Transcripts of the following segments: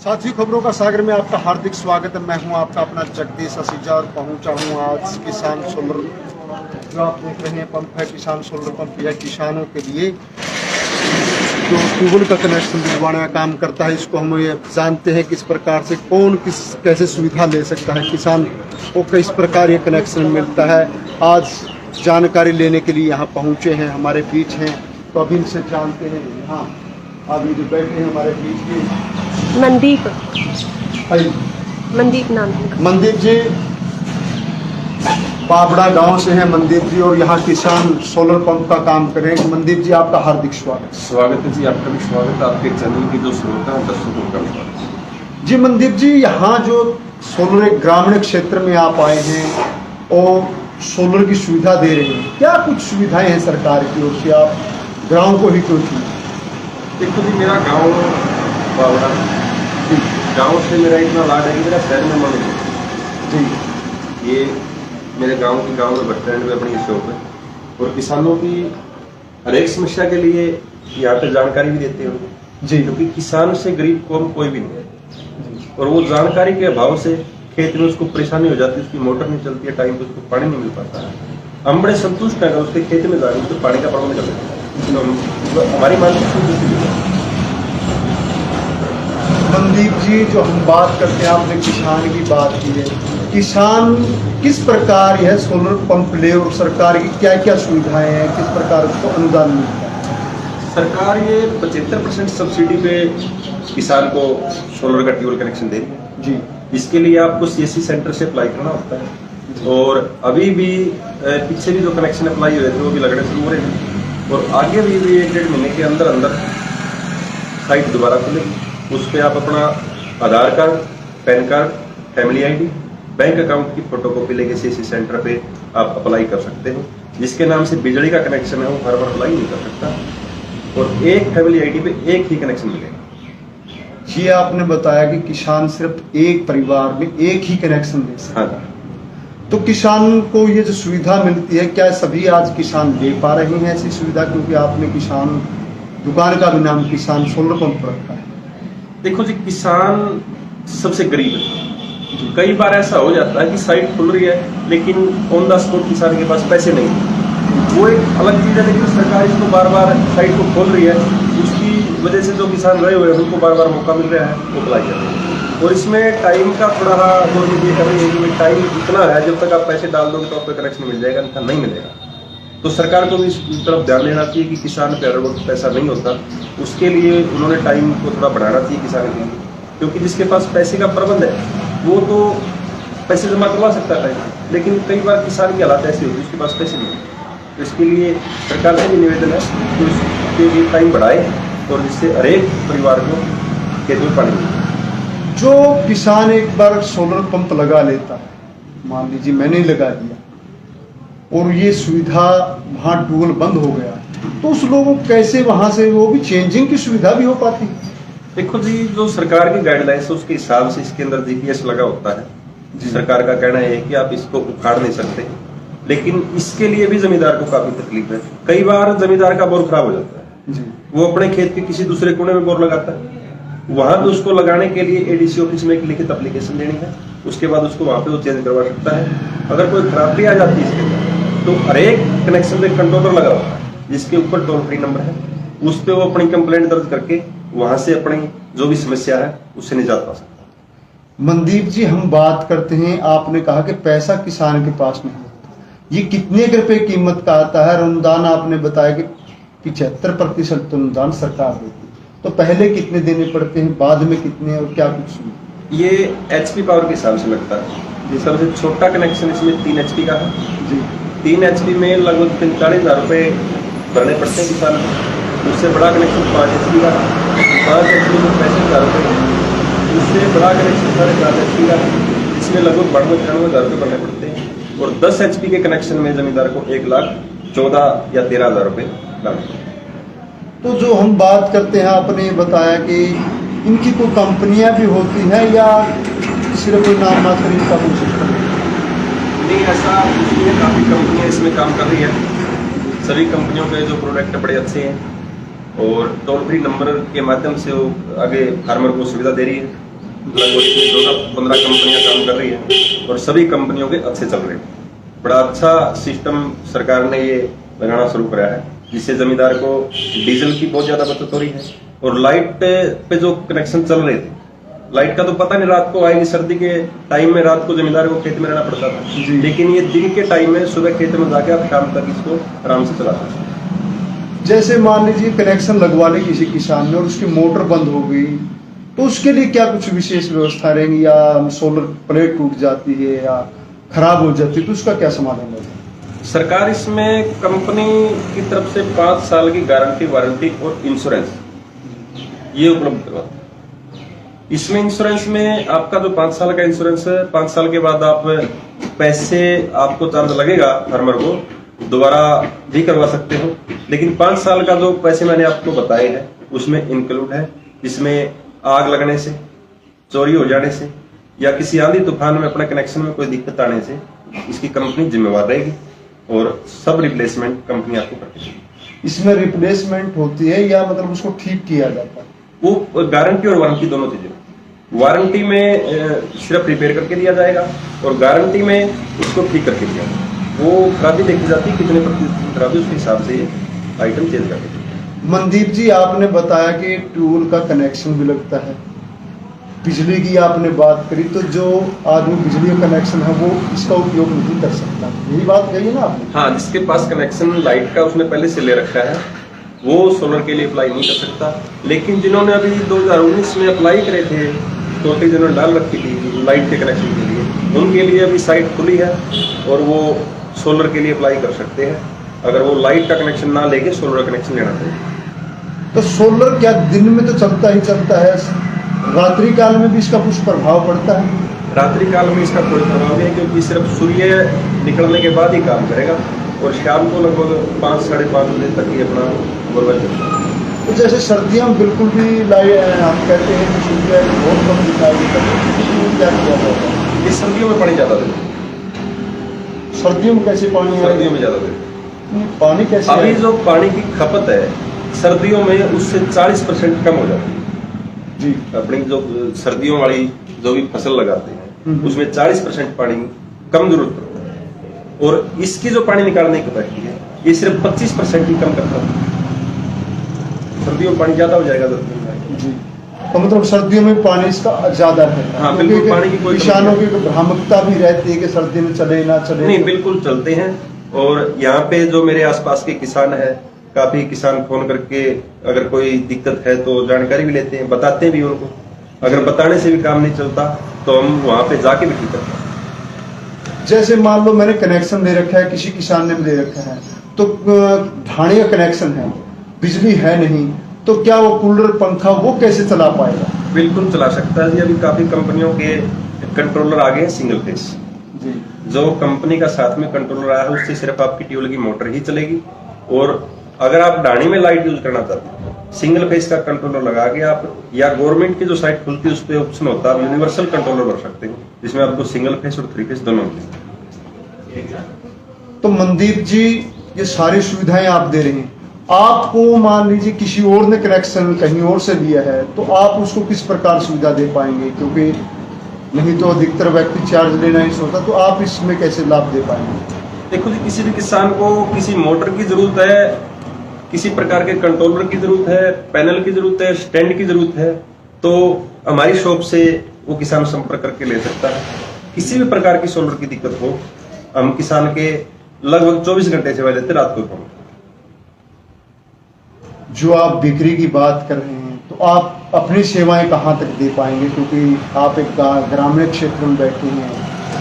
साथी खबरों का सागर में आपका हार्दिक स्वागत है। मैं हूं आपका अपना जगदीश असीजा और पहुंचा हूं आज किसान सोलर जो आप देख रहे हैं पंप है। किसान सोलर पंप यह किसानों के लिए जो ट्यूबवेल का कनेक्शन दिलवाने का काम करता है। इसको हम ये जानते हैं किस प्रकार से कौन कैसे सुविधा ले सकता है, किसान को किस प्रकार ये कनेक्शन मिलता है। आज जानकारी लेने के लिए यहाँ पहुँचे हैं, हमारे बीच हैं, तो अभी इनसे जानते हैं। यहाँ अभी जो बैठे हैं हमारे बीच में मनदीप नाम है। मनदीप जी बाबड़ा गांव से हैं मनदीप जी, और यहाँ किसान सोलर पंप का काम कर रहे हैं। मनदीप जी आपका हार्दिक स्वागत है जी। आपका भी स्वागत है। आपके चैनल की जो श्रोता है दर्शकों का स्वागत जी। मनदीप जी यहाँ जो सोलर एक ग्रामीण क्षेत्र में आप आए हैं और सोलर की सुविधा दे रहे हैं, क्या कुछ सुविधाएं हैं सरकार की ओर से, आप गाँव को ही क्यों चुने? देखो जी, मेरा गाँव बावड़ा, गाँव से मेरा इतना लाड है कि मेरा शहर में मन जी। ये मेरे गांव में बस स्टैंड में अपनी शॉप है और किसानों की हर एक समस्या के लिए यहाँ पे जानकारी भी देते हैं जी, क्योंकि किसान से गरीब कौम कोई भी नहीं है। और वो जानकारी के अभाव से खेत में उसको परेशानी हो जाती है, उसकी मोटर नहीं चलती है, टाइम पे उसको पानी नहीं मिल पाता है। हम बड़े संतुष्ट हैं उसके खेत में जाने तो पानी का प्रबंध कर सकते हैं, तो हमारी मानसिक। मनदीप जी जो हम बात करते हैं, आपने किसान की बात की है, किसान किस प्रकार यह सोलर पंप ले और सरकार की क्या क्या सुविधाएं हैं, किस प्रकार उसको अनुदान मिलता है? सरकार ये 75% सब्सिडी पे किसान को सोलर का ट्यूबवेल कनेक्शन दे रही है जी। इसके लिए आपको CSC सेंटर से अप्लाई करना होता है और अभी भी पीछे भी जो कनेक्शन अप्लाई हुए थे वो भी लगने शुरू हो रहे हैं और आगे भी 1-1.5 महीने के अंदर साइट दोबारा खुलेगी। उस पर आप अपना Aadhaar card, PAN card, family ID, bank account की फोटोकॉपी लेके CSC सेंटर पे आप अप्लाई कर सकते हो। जिसके नाम से बिजली का कनेक्शन है वो हर बार अप्लाई नहीं कर सकता और एक फैमिली ID पे एक ही कनेक्शन मिलेगा। ये आपने बताया कि किसान सिर्फ एक परिवार में एक ही कनेक्शन ले सकता है। तो किसान को ये जो सुविधा मिलती है, क्या सभी आज किसान ले पा रहे हैं ऐसी सुविधा? क्योंकि आपने किसान दुकान का भी नाम किसान सोलर पंप रखा है। देखो जी, किसान सबसे गरीब है। कई बार ऐसा हो जाता है कि साइट खुल रही है लेकिन ऑन द स्पॉट किसान के पास पैसे नहीं है, वो एक अलग चीज है। लेकिन सरकार इसको बार बार साइट को खोल रही है, उसकी वजह से जो किसान रहे हुए हैं उनको बार बार मौका मिल रहा है, वो अप्लाई कर रहे हैं। और इसमें टाइम का थोड़ा गवर्नमेंट ये कर रही है कि टाइम इतना है जब तक आप पैसे डाल दोगे तो आपको कनेक्शन मिल जाएगा, नहीं नहीं मिलेगा। तो सरकार को भी इस तरफ ध्यान देना चाहिए कि किसान पे हर वक्त पैसा नहीं होता, उसके लिए उन्होंने टाइम को थोड़ा बढ़ाना चाहिए किसान के लिए। क्योंकि जिसके पास पैसे का प्रबंध है वो तो पैसे जमा करवा सकता है, लेकिन कई बार किसान की हालात ऐसी होती है उसके पास पैसे नहीं होते। तो इसके लिए सरकार से भी निवेदन है कि उसके लिए टाइम बढ़ाए और जिससे हर एक परिवार को खेत में पानी मिले। जो किसान एक बार सोलर पंप लगा लेता है, मान लीजिए मैंने ही लगा दिया और ये सुविधा वहाँ ट्यूबवेल बंद हो गया, तो उस लोगों को कैसे वहाँ से वो भी चेंजिंग की सुविधा भी हो पाती है? देखो जी, जो सरकार की गाइडलाइंस है उसके हिसाब से इसके अंदर GPS लगा होता है। सरकार का कहना है कि आप इसको उखाड़ नहीं सकते, लेकिन इसके लिए भी जमींदार को काफी तकलीफ है। कई बार जमींदार का बोर खराब हो जाता है जी। वो अपने खेत के किसी दूसरे कोने में बोर लगाता है, वहां पे उसको लगाने के लिए ADC ऑफिस में एक लिखित एप्लीकेशन देनी है, उसके बाद उसको वहां पे वो चेंज करवा सकता है। अगर कोई खराबी आ जाती है इसके अंदर तो हर एक कनेक्शन में कंट्रोलर लगा होता है जिसके ऊपर टोल फ्री नंबर है, उस पर वो अपनी कंप्लेंट दर्ज करके वहां से अपनी जो भी समस्या है उससे निजात पा सकता है। मनदीप जी हम बात करते हैं, आपने कहा कि पैसा किसान के पास नहीं होता, ये कितने रुपए कीमत का आता है? अनुदान आपने बताया कि 75% अनुदान सरकार देती है, तो पहले कितने देने पड़ते हैं, बाद में कितने और क्या कुछ? ये HP पावर के हिसाब से लगता है। ये सबसे छोटा कनेक्शन इसमें 3 HP का है जी। 3 HP में लगभग 45,000 रुपये भरने पड़ते हैं किसान को। उससे बड़ा कनेक्शन 5 HP का, 5 HP में 65,000 रुपये। उससे बड़ा कनेक्शन 4.5 HP का, इसमें लगभग 92-93,000 रुपये भरने पड़ते हैं। और 10 HP के कनेक्शन में जमींदार को 1,14,000 या 13,000 रुपये डालते हैं। तो जो हम बात करते हैं, आपने बताया कि इनकी कोई कंपनियां भी होती हैं या सिर्फ नाम मात्र इनका हो सकता है? नहीं, ऐसा इसलिए काफ़ी कंपनियां इसमें काम कर रही है। सभी कंपनियों के जो प्रोडक्ट बड़े अच्छे हैं और टोल फ्री नंबर के माध्यम से वो आगे फार्मर को सुविधा दे रही है। लगभग 15 कंपनियां काम कर रही है और सभी कंपनियों के अच्छे चल रहे हैं। बड़ा अच्छा सिस्टम सरकार ने ये लगाना शुरू करा है, जिससे जमींदार को डीजल की बहुत ज्यादा बचत हो रही है। और लाइट पे जो कनेक्शन चल रहे थे, लाइट का तो पता नहीं रात को आएगी, सर्दी के टाइम में रात को जमींदार को खेत में रहना पड़ता था, लेकिन ये दिन के टाइम में सुबह खेत में जाके आप शाम तक इसको आराम से चला सकते हैं। जैसे मान लीजिए कनेक्शन लगवा ले किसी किसान ने और उसकी मोटर बंद हो गई, तो उसके लिए क्या कुछ विशेष व्यवस्था रहेगी, या सोलर प्लेट टूट जाती है या खराब हो जाती है, तो उसका क्या समाधान होगा? सरकार इसमें कंपनी की तरफ से 5 साल की गारंटी, वारंटी और इंश्योरेंस ये उपलब्ध करवाती है। इसमें इंश्योरेंस में आपका जो 5 साल का इंश्योरेंस है, 5 साल के बाद आप पैसे आपको चार्ज लगेगा फार्मर को, दोबारा भी करवा सकते हो, लेकिन 5 साल का जो पैसे मैंने आपको बताए हैं उसमें इंक्लूड है। इसमें आग लगने से, चोरी हो जाने से या किसी आंधी तूफान में अपने कनेक्शन में कोई दिक्कत आने से इसकी कंपनी जिम्मेवार रहेगी और सब रिप्लेसमेंट कंपनी आपको करती है। इसमें रिप्लेसमेंट होती है या मतलब उसको ठीक किया जाता है? वो गारंटी और वारंटी दोनों चीजें। वारंटी में सिर्फ रिपेयर करके दिया जाएगा और गारंटी में उसको ठीक करके दिया जाएगा। वो खराबी देखी जाती है, कितने प्रतिशत खराबी, उसके हिसाब से आइटम चेंज कर देते हैं। मनदीप जी, आपने बताया कि ट्यूबवेल का कनेक्शन भी लगता है, बिजली की आपने बात करी, तो जो आदमी बिजली का कनेक्शन है वो इसका उपयोग नहीं कर सकता, यही बात कही है ना आपने? हाँ, जिसके पास कनेक्शन लाइट का उसने पहले से ले रखा है वो सोलर के लिए अप्लाई नहीं कर सकता, लेकिन जिन्होंने अभी 2019 में अप्लाई करे थे, टोटल जिन्होंने डाल रखी थी लाइट के कनेक्शन के लिए, उनके लिए अभी साइट खुली है और वो सोलर के लिए अप्लाई कर सकते हैं, अगर वो लाइट का कनेक्शन ना लेके सोलर कनेक्शन लेना चाहिए। तो सोलर क्या दिन में तो चलता ही चलता है, रात्रि काल में भी इसका कुछ प्रभाव पड़ता है? रात्रि काल में इसका कोई प्रभाव नहीं है, क्योंकि सिर्फ सूर्य निकलने के बाद ही काम करेगा और शाम को लगभग 5 साढ़े 5 बजे तक ही अपना बोलवा चलता है। तो जैसे सर्दियों में बिल्कुल भी हम कहते हैं कि सूर्य बहुत कम दिखाई देता है, तो क्या किया जाता है? इस सर्दियों में पानी ज्यादा देते हैं। सर्दियों में कैसे पानी आएगा? सर्दियों में ज्यादा देते हैं। पानी कैसे अभी आएगा? जो पानी की खपत है सर्दियों में उससे 40% कम हो जाती है जी। अपनी जो सर्दियों वाली जो भी फसल लगाते हैं उसमें 40% पानी कम जरूरत पड़ता है, और इसकी जो पानी निकालने की कैपेसिटी है ये सिर्फ 25% ही कम करता है। सर्दियों में पानी ज्यादा हो जाएगा जी। तो मतलब सर्दियों में पानी इसका ज्यादा है? हाँ, बिल्कुल पानी की कोई किसानों की भ्रामकता भी रहती है कि सर्दी में चले ना चले। नहीं, बिल्कुल चलते हैं। और यहाँ पे जो मेरे आसपास के किसान है, काफी किसान फोन करके अगर कोई दिक्कत है तो जानकारी भी लेते हैं, बताते भी उनको। अगर बताने से भी काम नहीं चलता तो हम वहां पे जाके भी ठीक करते हैं। जैसे मान लो मैंने कनेक्शन दे रखा है, किसी किसान ने भी दे रखा है, तो ढाणी का कनेक्शन है, बिजली है नहीं, तो क्या वो कूलर पंखा वो कैसे चला पाएगा? बिल्कुल चला सकता है जी। अभी काफी कंपनियों के कंट्रोलर आ गए हैं सिंगल फेस जी। जो कंपनी का साथ में कंट्रोलर आया है उससे सिर्फ आपकी ट्यूबवेल की मोटर ही चलेगी। और अगर आप डाणी में लाइट यूज करना चाहते हैं, सिंगल फेस का कंट्रोलर लगा के आप, या गवर्नमेंट की जो साइट खुलती है उस पर ऑप्शन होता है, आप यूनिवर्सल कंट्रोलर कर सकते हैं जिसमें आपको सिंगल फेस और 3 फेस दोनों मिलते हैं। तो मनदीप जी, ये सारी सुविधाएं आप दे रहे हैं, आपको मान लीजिए किसी और ने कनेक्शन कहीं और से लिया है तो आप उसको किस प्रकार सुविधा दे पाएंगे? क्योंकि नहीं तो अधिकतर व्यक्ति चार्ज लेना ही सोचता, तो आप इसमें कैसे लाभ दे पाएंगे? देखो जी, किसी भी किसान को किसी मोटर की जरूरत है, किसी प्रकार के कंट्रोलर की जरूरत है, पैनल की जरूरत है, स्टैंड की जरूरत है, तो हमारी शॉप से वो किसान संपर्क करके ले सकता है। किसी भी प्रकार की सोलर की दिक्कत हो, हम किसान के लगभग 24 घंटे सेवा देते, रात को कम। जो आप बिक्री की बात कर रहे हैं, तो आप अपनी सेवाएं कहाँ तक दे पाएंगे? क्योंकि आप एक ग्रामीण क्षेत्र में बैठे हैं,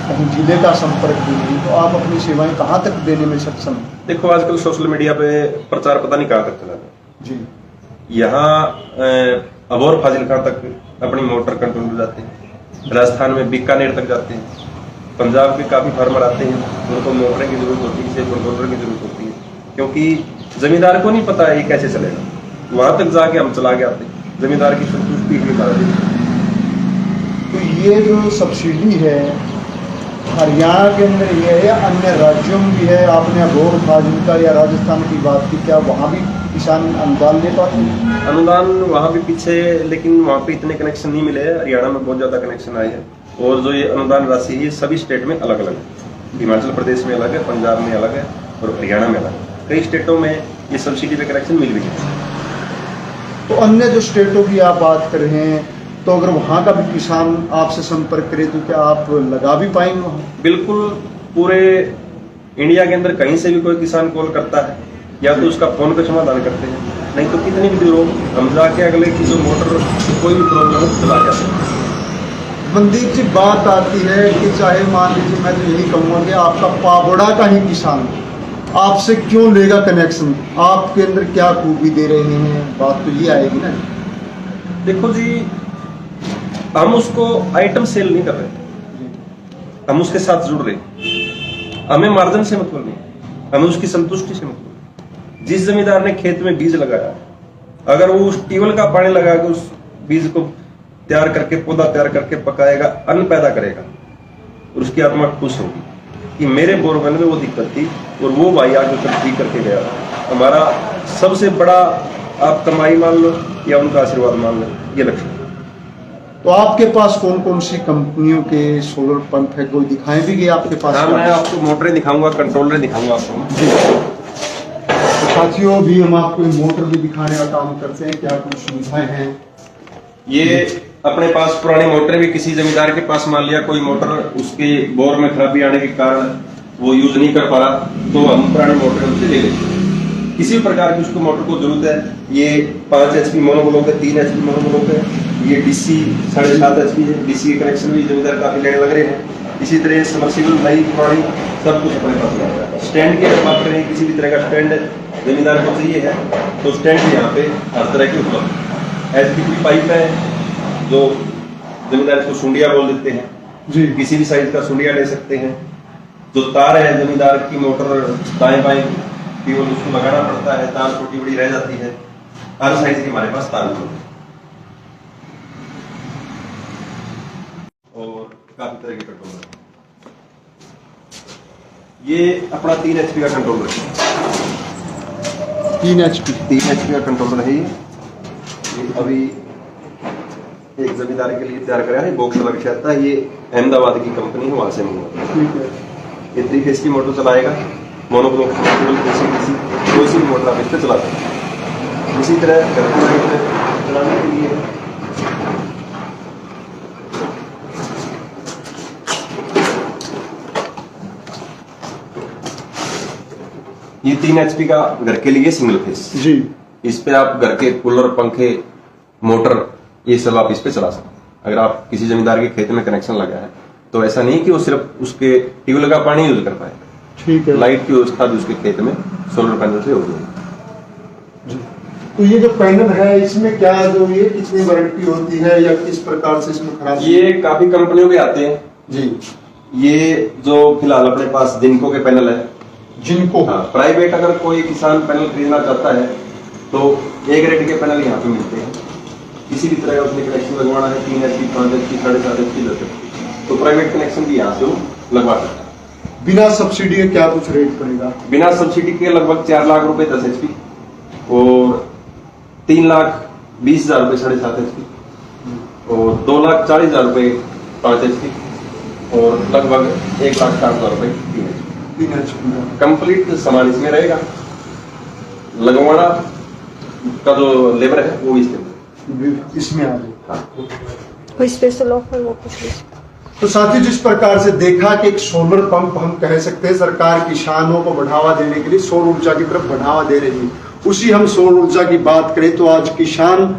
कहीं जिले का संपर्क भी नहीं, तो आप अपनी सेवाएं कहाँ तक देने में सक्षम हैं? देखो, आजकल सोशल मीडिया पे प्रचार पता नहीं कहाँ तक चला है जी। यहाँ अबोर फाजिलका तक अपनी मोटर कंट्रोल जाते हैं, राजस्थान में बीकानेर तक जाते हैं, पंजाब के काफी फार्मर आते हैं, उनको मोटरें की जरूरत होती है, कंट्रोलर की जरूरत होती है, क्योंकि जमींदार को नहीं पता है ये कैसे चलेगा। वहां तक जाके हम चला के आते हैं, जमींदार की संतुष्टि ही नहीं। तो ये जो सब्सिडी है हरियाणा के अंदर ये है या अन्य राज्यों में भी है? आपने अबोर फाजिलका या राजस्थान की बात की, क्या वहाँ भी किसान अनुदान ले पाते हैं? अनुदान वहाँ भी पीछे, लेकिन वहाँ पे इतने कनेक्शन नहीं मिले हैं। हरियाणा में बहुत ज़्यादा कनेक्शन आए हैं। और जो ये अनुदान राशि है ये सभी स्टेट में अलग अलग है। हिमाचल प्रदेश में अलग है, पंजाब में अलग है और हरियाणा में अलग है। कई स्टेटों में ये सब्सिडी पे कनेक्शन मिल भी है। तो अन्य जो स्टेटों की आप बात कर रहे हैं, तो अगर वहाँ का भी किसान आपसे संपर्क करे तो क्या आप लगा भी पाएंगे वहाँ? बिल्कुल, पूरे इंडिया के अंदर कहीं से भी कोई किसान कॉल करता है या तो उसका फोन पे समाधान करते हैं, नहीं तो कितनी भी दूर हो हम जाके अगले की जो मोटर कोई भी प्रॉब्लम हो चला जाते हैं। मनदीप जी, बात आती है कि चाहे मान लीजिए, मैं तो यही कहूँगा कि आपका पाबड़ा का ही किसान आपसे क्यों लेगा कनेक्शन? आपके अंदर क्या खूबी दे रहे हैं? बात तो ये आएगी ना। देखो जी, हम उसको आइटम सेल नहीं कर रहे, हम उसके साथ जुड़ रहे। हमें मार्जिन से मतलब नहीं, हमें उसकी संतुष्टि से मतलब। जिस जमींदार ने खेत में बीज लगाया, अगर वो उस ट्यूबवेल का पानी लगा के उस बीज को तैयार करके, पौधा तैयार करके पकाएगा, अन्न पैदा करेगा, और उसकी आत्मा खुश होगी कि मेरे बोरवेल में वो दिक्कत थी और वो भाई आगे कर ठीक करके गया। हमारा सबसे बड़ा आप कमाई मान लो या उनका आशीर्वाद मान लो, ये लक्ष्य है। तो आपके पास कौन कौन सी कंपनियों के सोलर पंप है? कोई दिखाए भी गए आपके पास? हाँ, मैं आपको मोटरें दिखाऊंगा, कंट्रोलर दिखाऊंगा आपको। तो साथियों, भी हम आपको मोटर भी दिखाने का काम करते हैं। क्या कुछ सुविधाएं हैं? ये अपने पास पुरानी मोटरें भी, किसी जमींदार के पास मान लिया कोई मोटर उसके बोर में खराबी आने के कारण वो यूज नहीं कर पा रहा, तो हम पुरानी मोटरें उनसे ले लेते हैं। किसी भी प्रकार की उसको मोटर को जरूरत है। ये 5 HP मोनोब्लॉक है, 3 HP मोनोब्लॉक है, ये DC 7.5 HP है। DC के कनेक्शन भी जमींदार काफी लेने लग रहे हैं। इसी तरह समर्सिबल नई पुरानी सब कुछ अपने पास है। स्टैंड की अगर बात करें, किसी भी तरह का स्टैंड जमींदार को चाहिए है तो स्टैंड भी यहाँ पे हर तरह की उपलब्ध। HDPE पाइप है जो जमींदार इसको सुंडिया बोल देते हैं जी, किसी भी साइज का सुंडिया ले सकते हैं। जो तार है, जमींदार की मोटर दाएं बाएं केवल उसको लगाना पड़ता है, तार छोटी बड़ी रह जाती है। हर साइज के हमारे पास तार होते हैं और काफी तरह के कंट्रोलर। ये अपना 3 HP का कंट्रोलर है। 3 HP 3 HP का कंट्रोलर है ये अभी एक जमींदार के लिए तैयार करा है। बॉक्स लग जाता है, ये अहमदाबाद की कंपनी है, वहां से मंगवाया। ठीक है। ये 3 फेज की मोटर चलाएगा, मोनोब्लॉक कोई सी भी मोटर आप इस पर चला सकते हैं। इसी तरह घर की लाइट चलाने के लिए ये 3 HP का घर के लिए सिंगल फेज जी। इस पे आप घर के कूलर, पंखे, मोटर ये सब आप इस पे चला सकते हैं। अगर आप किसी जमींदार के खेत में कनेक्शन लगा है तो ऐसा नहीं कि वो सिर्फ उसके ट्यूबवेल का पानी यूज कर पाए, ठीक है। लाइट की व्यवस्था भी उसके खेत में सोलर पैनल से हो जाएगी। तो ये जो पैनल है, इसमें क्या जो ये कितनी वारंटी होती है या किस प्रकार से इसमें खराब? ये काफी कंपनियों के आते हैं जी। ये जो फिलहाल अपने पास जिनको के पैनल है, जिनको हाँ, प्राइवेट अगर कोई किसान पैनल खरीदना चाहता है तो एक रेट के पैनल यहाँ पे मिलते हैं। किसी भी तरह का उसमें कनेक्शन लगवाना है, 3 HP, 5 HP, 7.5 HP लग सकते हैं, तो प्राइवेट कनेक्शन भी यहाँ से वो लगवा सकता है। बिना सब्सिडी के क्या कुछ रेट पड़ेगा? बिना सब्सिडी के लगभग 4 लाख रुपए 10 HP और 3,20,000 रुपए 7.5 HP और 2,40,000 रुपए 5 HP और लगभग 1,60,000 रुपए 3 HP। कंप्लीट सामान इसमें रहेगा। लगवाना का जो लेबर है वो इसमें आ जाए। कोई स्पेशल ऑफर वो कुछ नहीं। तो साथियों, जिस प्रकार से देखा कि एक सोलर पंप हम कह सकते हैं सरकार किसानों को बढ़ावा देने के लिए सौर ऊर्जा की तरफ बढ़ावा दे रही है, उसी हम सौर ऊर्जा की बात करें तो आज किसान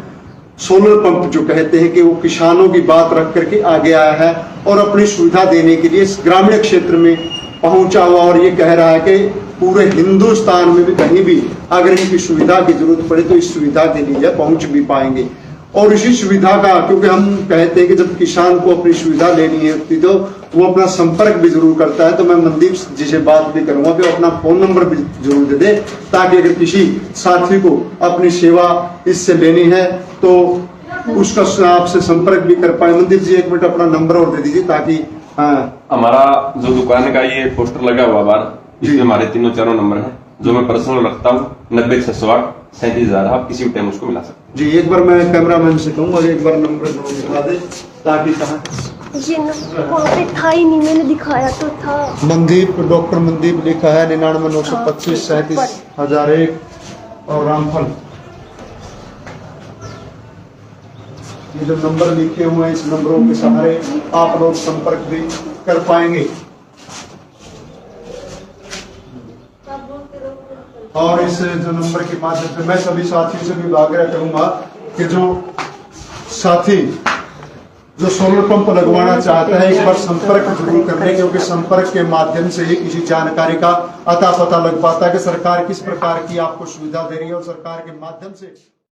सोलर पंप जो कहते हैं कि वो किसानों की बात रख करके आगे आया है और अपनी सुविधा देने के लिए ग्रामीण क्षेत्र में पहुंचा हुआ और ये कह रहा है कि पूरे हिंदुस्तान में भी कहीं भी अगर इनकी सुविधा की जरूरत पड़े तो इस सुविधा के लिए पहुंच भी पाएंगे। और इसी सुविधा का, क्योंकि हम कहते हैं कि जब किसान को अपनी सुविधा लेनी है तो वो अपना संपर्क भी जरूर करता है, तो मैं मनदीप जी से बात भी करूंगा कि अपना फोन नंबर भी जरूर दे दे, ताकि अगर किसी साथी को अपनी सेवा इससे लेनी है तो उसका आपसे संपर्क भी कर पाए। मनदीप जी, 1 मिनट अपना नंबर और दे दीजिए ताकि। हाँ, हमारा जो दुकान का ये पोस्टर लगा हुआ बाहर, इसमें हमारे 3-4 नंबर हैं जो मैं पर्सनल रखता हूँ। 90 608 37,000 आप किसी भी टाइम उसको मिला सकते जी एक बार मैं कैमरामैन से कहूँगा एक बार नंबर दिखा दे ताकि कहाँ ये नंबर वहाँ पे था ही नहीं, मैंने दिखाया तो था। मनदीप डॉक्टर मनदीप लिखा है 99,925 37,001 और रामफल। ये जो नंबर लिखे हुए हैं इस नंबरों के सहारे आप लोग संपर्क भी कर पाएंगे। और इस जो नंबर के माध्यम से मैं सभी साथियों से भी आग्रह करूंगा कि जो साथी जो सोलर पंप लगवाना चाहता है एक बार संपर्क जरूर कर ले, क्योंकि संपर्क के माध्यम से ही किसी जानकारी का अता पता लग पाता है कि सरकार किस प्रकार की आपको सुविधा दे रही है और सरकार के माध्यम से